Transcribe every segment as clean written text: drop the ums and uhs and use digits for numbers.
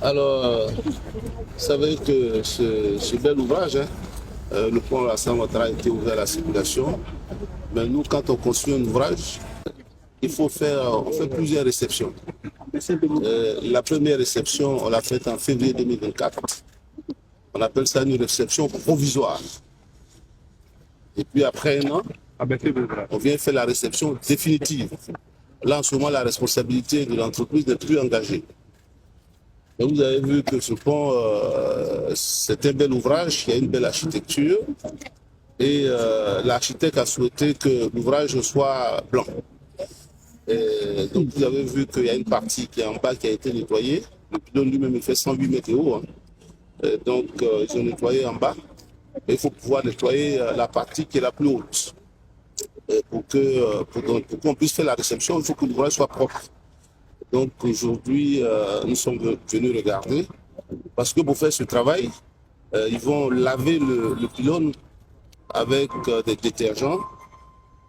Alors, vous savez que ce bel ouvrage, le pont Alassane Ouattara a été ouvert à la circulation. Mais nous, quand on construit un ouvrage, on fait plusieurs réceptions. La première réception, on l'a faite en février 2024. On appelle ça une réception provisoire. Et puis après un an, on vient faire la réception définitive. Là, en ce moment, la responsabilité de l'entreprise n'est plus engagée. Et vous avez vu que ce pont, c'est un bel ouvrage, il y a une belle architecture. Et l'architecte a souhaité que l'ouvrage soit blanc. Et donc vous avez vu qu'il y a une partie qui est en bas qui a été nettoyée. Le pylône lui-même il fait 108 mètres de haut. Hein. Donc ils ont nettoyé en bas. Et il faut pouvoir nettoyer la partie qui est la plus haute. Et pour qu'on puisse faire la réception, il faut que l'ouvrage soit propre. Donc aujourd'hui, nous sommes venus regarder. Parce que pour faire ce travail, ils vont laver le pylône avec des détergents.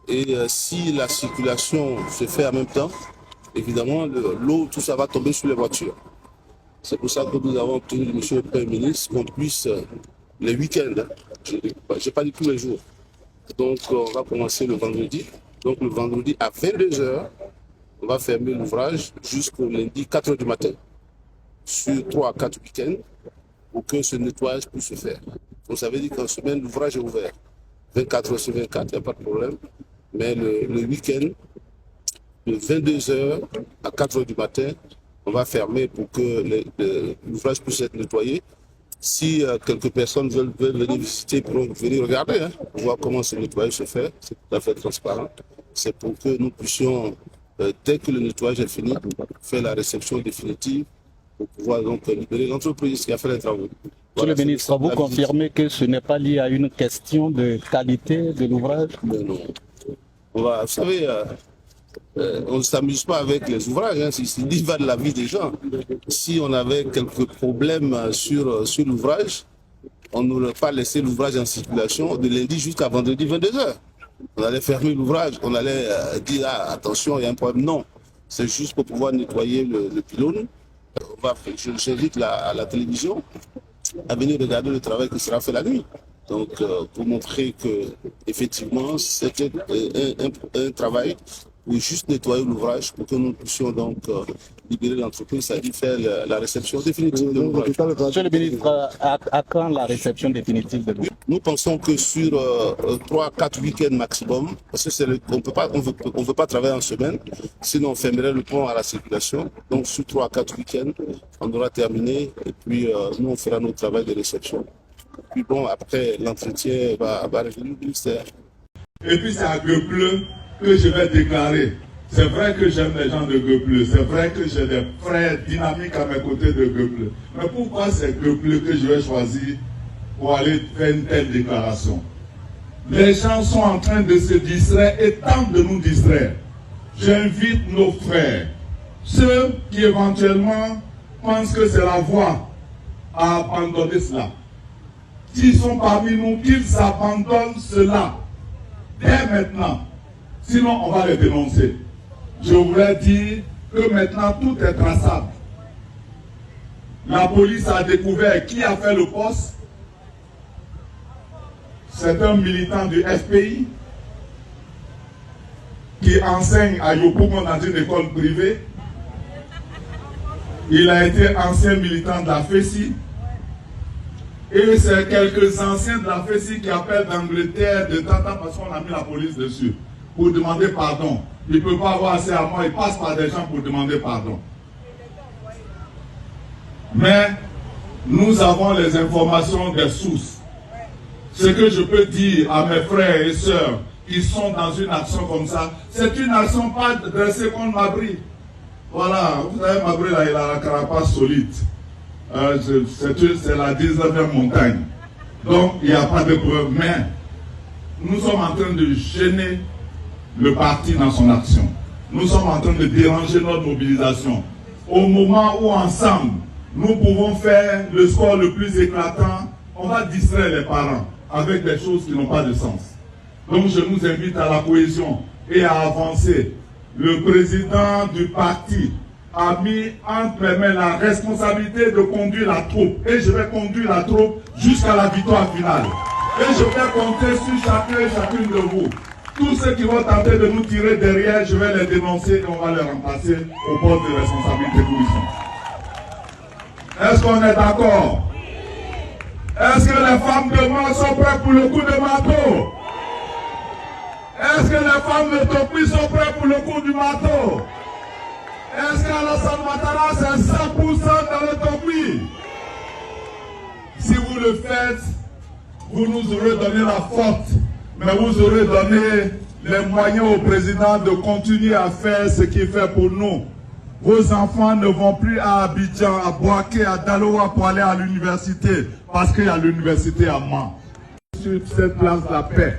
Et si la circulation se fait en même temps, évidemment, l'eau, tout ça va tomber sur les voitures. C'est pour ça que nous avons obtenu de M. le Premier ministre qu'on puisse, les week-ends, je n'ai pas dit tous les jours, donc on va commencer le vendredi. Donc le vendredi à 22 h, on va fermer l'ouvrage jusqu'au lundi 4 h du matin, sur 3 à 4 week-ends, pour que ce nettoyage puisse se faire. Vous savez dire qu'en semaine, l'ouvrage est ouvert. 24 h sur 24, il n'y a pas de problème. Mais le week-end, de 22 h à 4 h du matin, on va fermer pour que l'ouvrage puisse être nettoyé. Si quelques personnes veulent venir visiter, pour venir regarder, hein, pour voir comment ce nettoyage se fait, c'est tout à fait transparent. C'est pour que nous puissions, dès que le nettoyage est fini, faire la réception définitive pour pouvoir donc libérer l'entreprise qui a fait les travaux. Monsieur le ministre, vous confirmez que ce n'est pas lié à une question de qualité de l'ouvrage? Non. Vous savez, on ne s'amuse pas avec les ouvrages, hein, il va de la vie des gens. Si on avait quelques problèmes sur l'ouvrage, on n'aurait pas laissé l'ouvrage en circulation de lundi jusqu'à vendredi 22 h. On allait fermer l'ouvrage, on allait dire attention, il y a un problème. Non, c'est juste pour pouvoir nettoyer le pylône. J'invite la télévision à venir regarder le travail qui sera fait la nuit. Donc, pour montrer que effectivement, c'était un travail pour juste nettoyer l'ouvrage pour que nous puissions donc libérer l'entreprise, c'est-à-dire faire la réception définitive de l'ouvrage. Monsieur le ministre, à quand la réception définitive de l'ouvrage? Nous pensons que sur 3-4 week-ends maximum, parce qu'on ne veut pas travailler en semaine, sinon on fermerait le pont à la circulation. Donc sur 3-4 week-ends, on aura terminé et puis nous on fera notre travail de réception. Puis bon, après, l'entretien va revenir au ministère. Et puis c'est à Gueupleu que je vais déclarer. C'est vrai que j'aime les gens de Gueupleu. C'est vrai que j'ai des frères dynamiques à mes côtés de Gueupleu. Mais pourquoi c'est Gueupleu que je vais choisir pour aller faire une telle déclaration? Les gens sont en train de se distraire et tentent de nous distraire. J'invite nos frères, ceux qui éventuellement pensent que c'est la voie à abandonner cela. S'ils sont parmi nous, qu'ils abandonnent cela dès maintenant. Sinon, on va les dénoncer. Je voulais dire que maintenant, tout est traçable. La police a découvert qui a fait le poste. C'est un militant du FPI qui enseigne à Yopougon dans une école privée. Il a été ancien militant de la FESI. Et c'est quelques anciens de la FESI qui appellent d'Angleterre de Tata parce qu'on a mis la police dessus pour demander pardon. Ils ne peuvent pas avoir assez à moi, ils passent par des gens pour demander pardon. Mais nous avons les informations des sources. Ce que je peux dire à mes frères et sœurs qui sont dans une action comme ça, c'est une action pas dressée contre Mabri. Voilà, vous savez, Mabri là, il a la carapace solide. C'est la 19e montagne. Donc, il n'y a pas de preuve. Mais nous sommes en train de gêner le parti dans son action. Nous sommes en train de déranger notre mobilisation. Au moment où, ensemble, nous pouvons faire le score le plus éclatant, on va distraire les parents avec des choses qui n'ont pas de sens. Donc, je nous invite à la cohésion et à avancer. Le président du parti a mis entre mes mains la responsabilité de conduire la troupe. Et je vais conduire la troupe jusqu'à la victoire finale. Et je vais compter sur chacun et chacune de vous. Tous ceux qui vont tenter de nous tirer derrière, je vais les dénoncer et on va les remplacer au poste de responsabilité d'où ils sont. Est-ce qu'on est d'accord? Est-ce que les femmes de Mans sont prêtes pour le coup de marteau? Est-ce que les femmes de Tokwi sont prêtes pour le coup du marteau? Est-ce qu'Alassane Ouattara c'est 100% dans le Tokwi? Si vous le faites, vous nous aurez donné la force, mais vous aurez donné les moyens au président de continuer à faire ce qu'il fait pour nous. Vos enfants ne vont plus à Abidjan, à Bouaké, à Daloa pour aller à l'université, parce qu'il y a l'université à Mans. Sur cette place de la paix.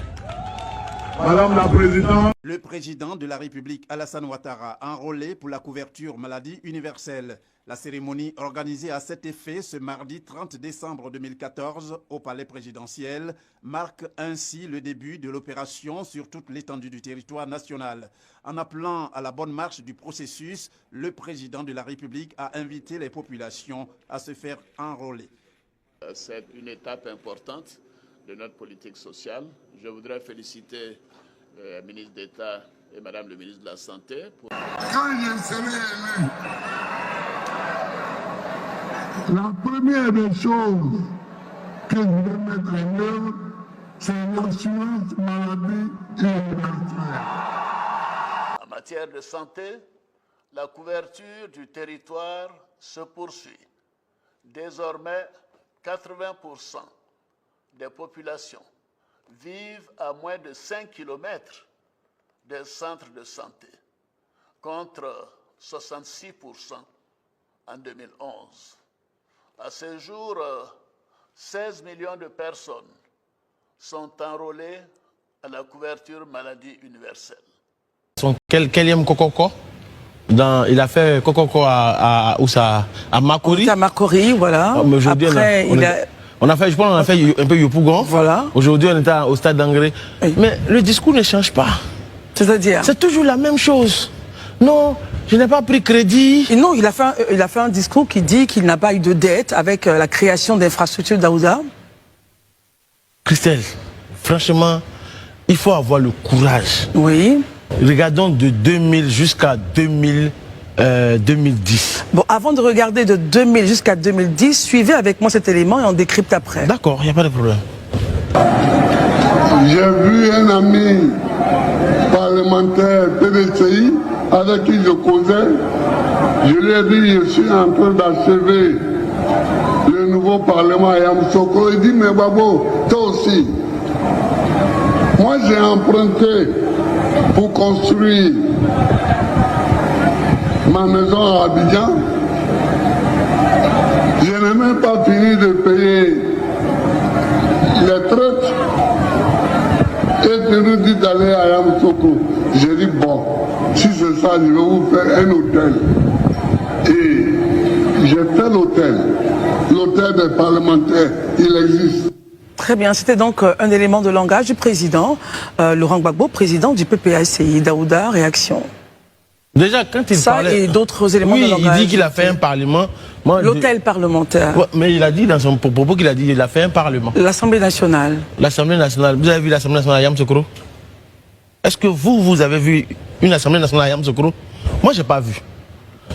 Madame la Présidente. Le président de la République, Alassane Ouattara, enrôlé pour la couverture maladie universelle. La cérémonie organisée à cet effet ce mardi 30 décembre 2014 au palais présidentiel marque ainsi le début de l'opération sur toute l'étendue du territoire national. En appelant à la bonne marche du processus, le président de la République a invité les populations à se faire enrôler. C'est une étape importante de notre politique sociale. Je voudrais féliciter le ministre d'État et Madame le ministre de la Santé. Quand je serai élu, la première des choses que je vais mettre en œuvre, c'est l'assurance maladie universelle. En matière de santé, la couverture du territoire se poursuit. Désormais, 80% des populations vivent à moins de 5 km des centres de santé, contre 66% en 2011. À ce jour, 16 millions de personnes sont enrôlées à la couverture maladie universelle. Keliam Kokoko, il a fait Kokoko à Makori. À Makori, voilà. Après, on a fait, je pense, on a fait un peu Yopougon. Voilà. Aujourd'hui, on est au stade d'Angré. Oui. Mais le discours ne change pas. C'est-à-dire? C'est toujours la même chose. Non, je n'ai pas pris crédit. Et non, il a fait un discours qui dit qu'il n'a pas eu de dette avec la création d'infrastructures Daouda. Christelle, franchement, il faut avoir le courage. Oui. Regardons de 2000 jusqu'à 2010. Bon, avant de regarder de 2000 jusqu'à 2010, suivez avec moi cet élément et on décrypte après. D'accord, il n'y a pas de problème. J'ai vu un ami parlementaire PDCI avec qui je causais. Je lui ai dit, je suis en train d'achever le nouveau parlement à Yamoussoukro. Il dit, mais Babo, toi aussi. Moi, j'ai emprunté pour construire ma maison à Abidjan. Je n'ai même pas fini de payer les traites. Et tu nous dis d'aller à Yamoussoukro. J'ai dit, bon, si c'est ça, je vais vous faire un hôtel. Et j'ai fait l'hôtel. L'hôtel des parlementaires, il existe. Très bien, c'était donc un élément de langage du président, Laurent Gbagbo, président du PPACI. Daouda, réaction. Déjà, quand il parlait... et d'autres éléments de langage. Oui, il dit qu'il a fait un parlement. L'hôtel parlementaire. Ouais, mais il a dit dans son propos qu'il a fait un parlement. L'Assemblée nationale. L'Assemblée nationale. Vous avez vu l'Assemblée nationale à Yamoussoukro? Est-ce que vous avez vu une Assemblée nationale à Yamoussoukro? Moi, je n'ai pas vu.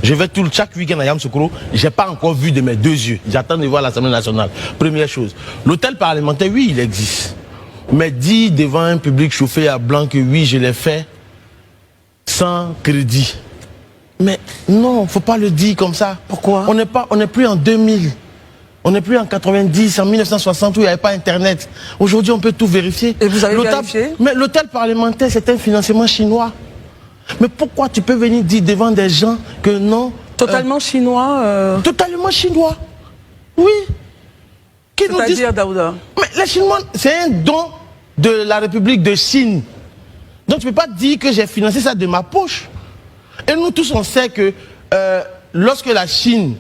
Je vais chaque week-end à Yamoussoukro, je n'ai pas encore vu de mes deux yeux. J'attends de voir l'Assemblée nationale. Première chose. L'hôtel parlementaire, oui, il existe. Mais dit devant un public chauffé à blanc que oui, je l'ai fait sans crédit. Mais non, il ne faut pas le dire comme ça. Pourquoi? On n'est plus en 2000. On n'est plus en 90, en 1960 où il n'y avait pas Internet. Aujourd'hui, on peut tout vérifier. Et vous avez vérifié? Mais l'hôtel parlementaire, c'est un financement chinois. Mais pourquoi tu peux venir dire devant des gens que non? Totalement chinois Totalement chinois. Oui. C'est-à-dire, Daouda? Mais les Chinois, c'est un don de la République de Chine. Donc tu ne peux pas dire que j'ai financé ça de ma poche. Et nous tous, on sait que lorsque la Chine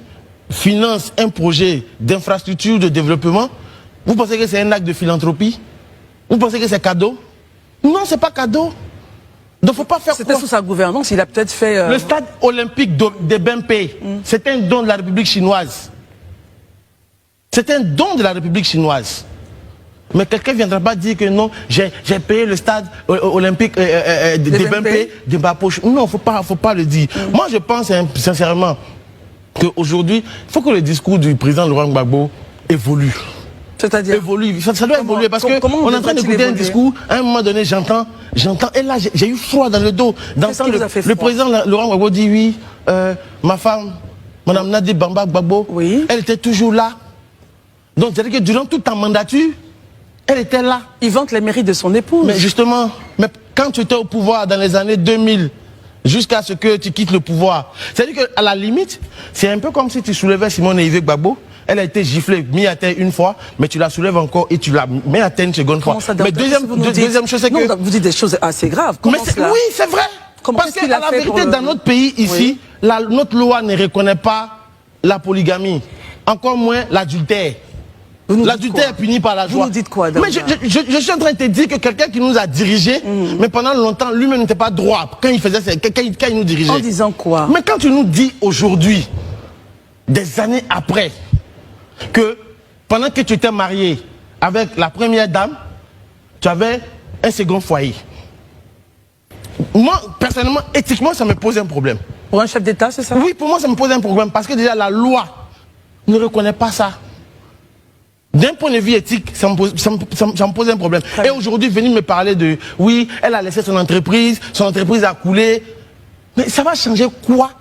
finance un projet d'infrastructure de développement, vous pensez que c'est un acte de philanthropie? Vous pensez que c'est cadeau? Non, ce n'est pas cadeau. Donc faut pas faire. C'était sous sa gouvernance, il a peut-être fait. Le stade olympique de Bempei, c'est un don de la République chinoise. C'est un don de la République chinoise. Mais quelqu'un ne viendra pas dire que non, j'ai payé le stade olympique de Bempei de ma poche. Non, faut pas le dire. Moi, je pense sincèrement qu'aujourd'hui, il faut que le discours du président Laurent Gbagbo évolue. C'est-à-dire évolue. Ça doit évoluer parce qu'on est en train d'écouter un discours. À un moment donné, j'entends. Et là, j'ai eu froid dans le dos. Dans ce que le président Laurent Gbagbo dit oui, ma femme, Mme Nadi Bamba Gbagbo, elle était toujours là. Donc, c'est-à-dire que durant toute ta mandature, elle était là. Il vante les mérites de son épouse. Mais justement, quand tu étais au pouvoir dans les années 2000, jusqu'à ce que tu quittes le pouvoir, c'est-à-dire qu'à la limite, c'est un peu comme si tu soulevais Simone Yves Gbagbo. Elle a été giflée, mise à terre une fois, mais tu la soulèves encore et tu la mets à terre une seconde fois. Mais deuxième chose, c'est que... vous dites des choses assez graves. Comment cela? Oui, c'est vrai. Parce que la vérité, dans notre pays ici, notre loi ne reconnaît pas la polygamie, encore moins l'adultère. L'adultère est puni par la joie. Vous nous dites quoi, mais je suis en train de te dire que quelqu'un qui nous a dirigés, mais pendant longtemps, lui-même n'était pas droit quand il nous dirigeait. En disant quoi? Mais quand tu nous dis aujourd'hui, des années après, que pendant que tu étais marié avec la première dame, tu avais un second foyer. Moi, personnellement, éthiquement, ça me pose un problème. Pour un chef d'État, c'est ça? Oui, pour moi, ça me pose un problème parce que déjà, la loi ne reconnaît pas ça. D'un point de vue éthique, ça me pose un problème. Et aujourd'hui, venir me parler de, oui, elle a laissé son entreprise a coulé. Mais ça va changer quoi?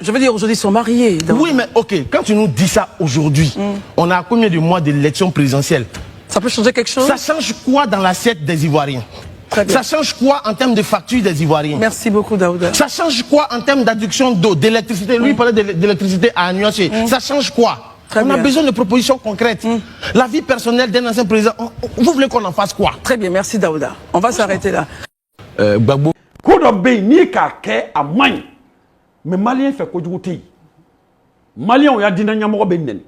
Je veux dire, aujourd'hui, ils sont mariés. Oui, mais ok, quand tu nous dis ça aujourd'hui, on a combien de mois d'élection présidentielle? Ça peut changer quelque chose? Ça change quoi dans l'assiette des Ivoiriens? Ça change quoi en termes de facture des Ivoiriens? Merci beaucoup, Daouda. Ça change quoi en termes d'adduction d'eau, d'électricité? Lui, il parlait d'électricité à Agnoché. Ça change quoi? On a besoin de propositions concrètes. La vie personnelle d'un ancien président, vous voulez qu'on en fasse quoi? Très bien, merci Daouda. On va s'arrêter là. Gbagbo. Ni kake a main mais malien fait ko juguti malien ya dina nyamo be nen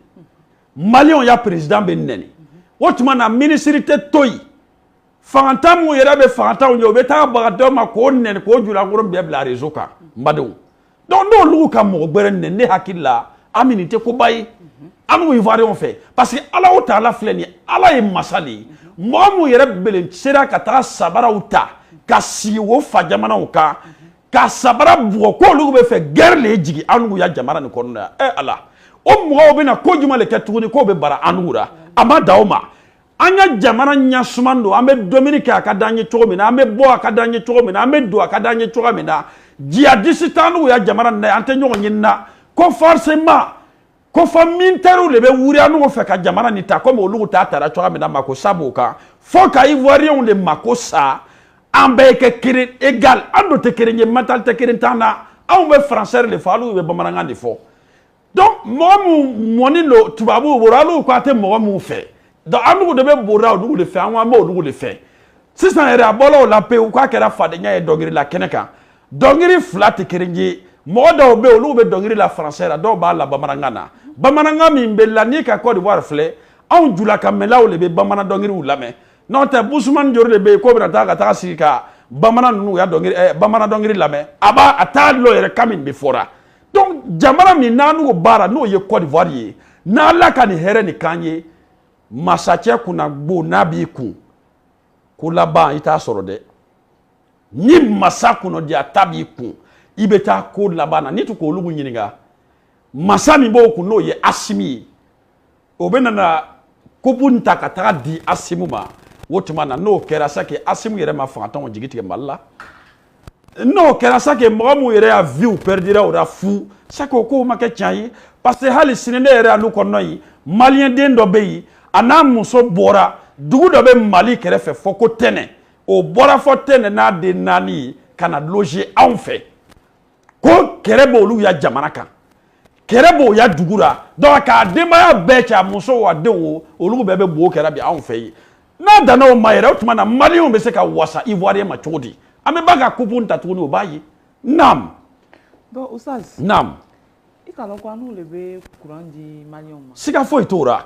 malien ya président be nen wotuma na ministrité toy fanta mu yera be fanta o be ta ba do ma ko nen ko jula ngoro be bla réseau ka mbado donc no lu ka mo gbere nen ne hakilla aminité ko bay anu ivoirien fait parce que ala o ta la fleni ala e masali mo mu yera belen sera ka ta sabara uta ka si wo fa jamana uka ka sabara bugo ko lu be fe guerre le jigi anu ya jamana ni konna ala o mo be na ko juma le ketuni ko be bara anura ama daoma anya jamana nya sumando ambe Dominique akadanye chomina ambe bo akadanye chomina ambe do akadanye chomina jihadiste tanu ya jamana na ante nyo nyina ko forcément ko famintaru le be wuri anu fe ka jamana ni ta ko mo lu ta tara chomina mako saboka fo ka ivoirien le makosa ambe ke kiri égal ando te kiri mental te kiri tana ambe français le falu be bamaranga de fo donc mo moni lo tubabu boralu ko ate mo mu fe donc anu de be bora du le fe anwa mo du le fe sisan era bolo la pe ko akera fade nya e dogiri la keneka dogiri flat kiri mo do be olu be dogiri la français la do ba la bamaranga na bamaranga mi be la ni ka Côte d'Ivoire fle an jula kamela o le be bamana dogiri u lame non te Boussoumane Dior de be ko be ta ka sika bamana nu ya dongiri bamana dongiri lame aba ata lo yere kamin be fora donc jamana mi nanu go bara no ye Côte d'Ivoire ye na la kan here ni kanye masache kuna gbo na bi ku ko la ba ita soro de ni masaku no dia tabi ku ibeta ko la ba na ni to ko lugu nyiniga masami bo ku no ye asimi obena na kubunta kataka di asimu ma wotumana no kera sake asimu yere ma fantan o jigiti malla no kera sake mo yere a vie ou perdira ou da fou sake ko ma ke tiayi parce que hali sinene yere anu kono yi malien den do beyi ana muso bora dugu do be mali kere fe foko tene o bora fo tene na de nani kana loger en fait ko kere bo lu ya jamana kan kerebo ya dugura donc ka demaya becha muso wa dewo olugu bebe bo kerabi an fei na dana o mayere otuma na malion be se ka wasa ivoirien ma chodi ame baga kupunta tuni obayi nam do usaz nam ikalo kwa nu lebe courant di malion ma sika foi tora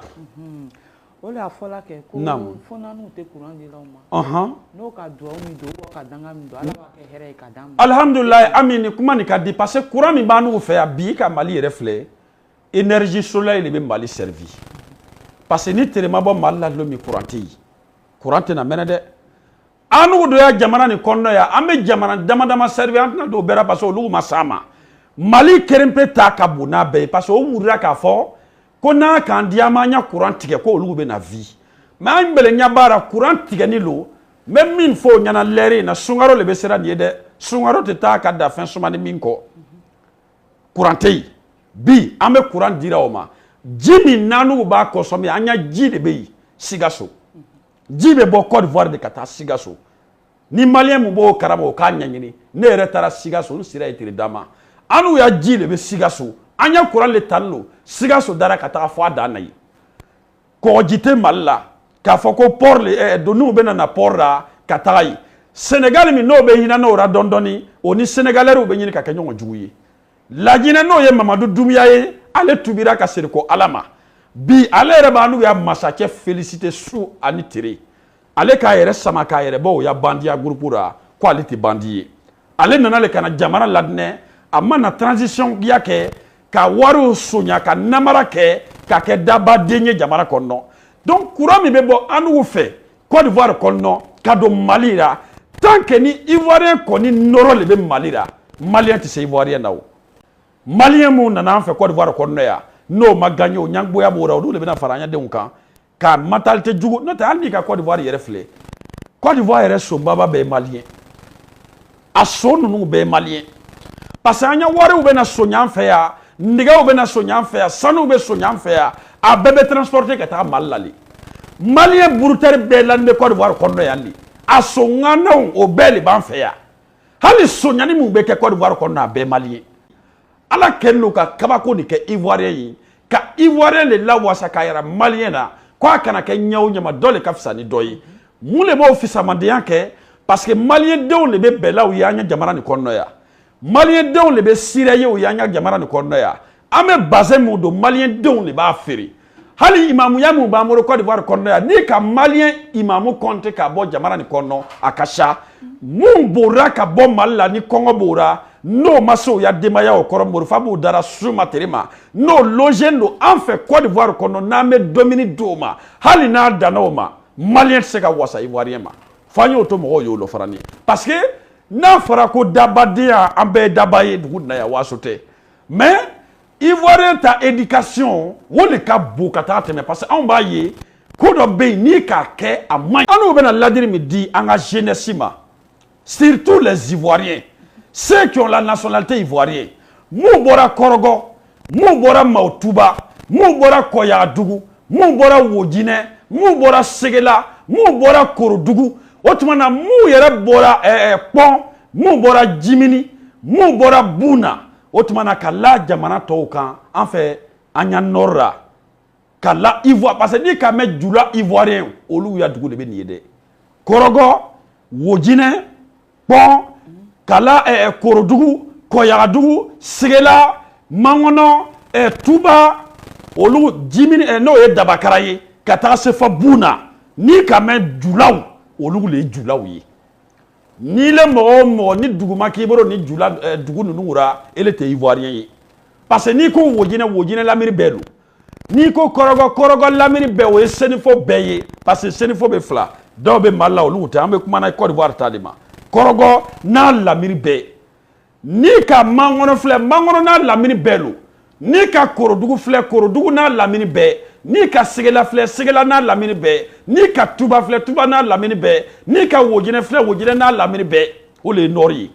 Alhamdulillah, Amini, comment ni kadi parce que courant mi banu fait à bi ka Mali reflet énergie solaire le Mali servi. Parce que ni terema bon Mali la lo mi courant na menade anu do ya jamana ni konno ya ame jamana dama servi antna do bera parce que lu masama Mali kerempe ta kabuna be parce que o murira ka fo ko na kan diamanya courant tike ko lu be na vie mais an bele nyabara courant tike ni lo même min fo nyana leri na sungaro le be sera ni de sungaro te ta ka da fin sumani min ko courantei bi ame courant dira o ma jimi nanu ba ko somi anya ji de be sigaso jibe bo Côte d'Ivoire de kata sigaso ni malien mu bo karamo ka nyanyini ne retara sigaso no sira itiri dama anu ya ji de be sigaso anya courant le tanlo sigaso dara kata fo adanayi ko jite malla ka fo ko port le do nu be na port ra katayi Sénégal mi no be hina no ra dondoni oni sénégalais ro be nyini ka kenyo juguyi la jina no ye Mamadou Doumbia ye ale tubira ka seriko alama bi ale reba anu ya massacre félicité sous ani tiré ale ka yere sama ka yere bo ya bandia groupe ra qualité bandie ale nana le kana jamana ladne amana transition yake ka waru sonya ka namara ke ka ke daba denye jamana konno donc courant mi bebo anu fait Côte d'Ivoire konno ka do Mali ra tant que ni ivoirien koni noro le be Mali ra malien ti se ivoirien nawo malien mu nana fait Côte d'Ivoire konno ya no maganyo nyangbo ya bora o le be na faranya de unkan ka mentalité jugo no ta alni ka Côte d'Ivoire yere fle Côte d'Ivoire yere so baba be malien aso nunu be malien parce que anya wore ube na so nyamfe ya ndiga ube na so nyamfe ya sanu ube so nyamfe ya a bebe transporter ka ta malali malien bruter be lande Côte d'Ivoire konno yandi aso ngana o bele banfe ya hali so nyani mu be ke Côte d'Ivoire konno be malien ala kenno ka kabako ni ke ivoirien yi ka ivoirien le la wasa ka yara malien na kwa kana ke nyaw nyama dole ka fsani doyi mule mo ofisa mandian ke parce que malien de on le be bela ou yanya jamana ni konno ya malien de on le be siraye ou yanya jamana ni konno ya ame basé mu do malien de on le ba feri hali imamu ya mu ba mo Côte d'Ivoire konno ya ni ka malien imamu konte ka bo jamana ni konno akasha mu bora ka bo malla ni kongo bora no maso ya demaya o korombo fabu dara suma terima no logendo en fait Côte d'Ivoire kono na me domini doma hali na danoma malien se ka wasa ivoirien ma fanyo to mo yo lo farani parce que na fara ko dabadia ambe dabaye duguna ya wasote mais ivoirien ta éducation woni ka bukata teme parce que on ba ye ko do be ni ka ke amay anu be na ladiri mi di anga jeunesse ma surtout les ivoiriens ceux qui ont la nationalité ivoirienne, Moubora Korogo, Moubora Mautouba, Moubora Koyadougou, Moubora Wodine, Moubora Segela, Moubora Korodougou, Otmana Mouyera Bora Pon, Moubora Jimini, Moubora Bouna, Otmana Kala Jamana Toukan, en fait, Anyanora, Kala Ivoire, parce que ni Kamet Djoula Ivoirien, Olou Yadougou de Benide. Korogo, Wodine, Pon, Kala Korodougou, Koyadougou, Segela, Mangono, Touba, Olu, Jimini, no et Dabakaraye, Kata Sefa Bouna, ni Kamen Djoulaou, Olu les Djoulaouye. Ni le Momo, ni Dougouma Kiboro, ni Djoula, Dougou Noura, elle était ivoirien. Parce que ni ko Wodine Lamiri Belou, ni ko Korogo Lamiri Belou, et Senifo Beye, parce que Senifo Befla, Dobe Mala, Olu, Tambe Kumana Côte d'Ivoire Tadima. Korogo na lamiri be ni ka mangono fle mangono na lamiri belo ni ka Korodougou fle Korodougou na lamiri be ni ka Segela fle Segela na lamiri be ni ka Touba fle Touba na lamiri be ni ka Wodine fle Wodine na lamiri be o le nori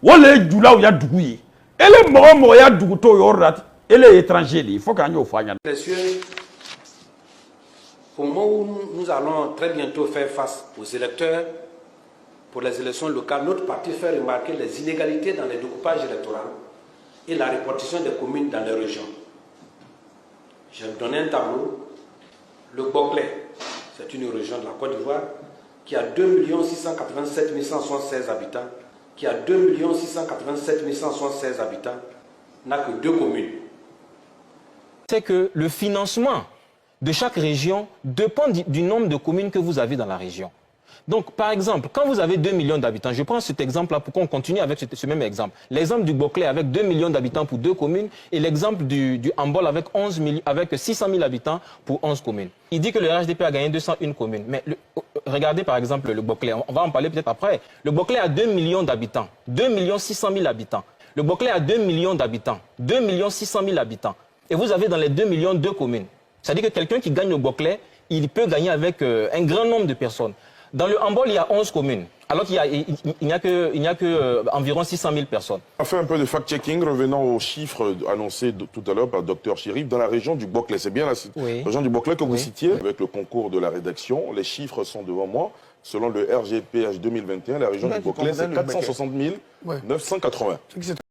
o le djoula o ya dugu yi ele mo ya dugu to yo rat ele étranger il faut qu'anyo fanya. Messieurs, au moment où nous allons très bientôt faire face aux électeurs pour les élections locales, notre parti fait remarquer les inégalités dans les découpages électoraux et la répartition des communes dans les régions. Je vais donner un tableau. Le Boclé, c'est une région de la Côte d'Ivoire qui a 2 687 176 habitants, qui a 2 687 176 habitants, n'a que 2 communes. C'est que le financement de chaque région dépend du nombre de communes que vous avez dans la région. Donc, par exemple, quand vous avez 2 millions d'habitants, je prends cet exemple-là pour qu'on continue avec ce même exemple. L'exemple du Boclé avec 2 millions d'habitants pour 2 communes et l'exemple du Ambol avec 600 000 habitants pour 11 communes. Il dit que le RHDP a gagné 201 communes. Mais regardez par exemple le Boclé, on va en parler peut-être après. Le Boclé a 2 millions d'habitants, 2 600 000 habitants. Le Boclé a 2 millions d'habitants, 2 600 000 habitants. Et vous avez dans les 2 millions 2 communes. C'est-à-dire que quelqu'un qui gagne le Boclé, il peut gagner avec un grand nombre de personnes. Dans le Ambol, il y a 11 communes, alors qu'il n'y a que environ 600 000 personnes. On a fait un peu de fact-checking, revenant aux chiffres annoncés tout à l'heure par le Dr Chérif, dans la région du Boclé. C'est bien la région du Boclé que vous citiez, avec le concours de la rédaction. Les chiffres sont devant moi. Selon le RGPH 2021, la région du Boclé, c'est 460 980.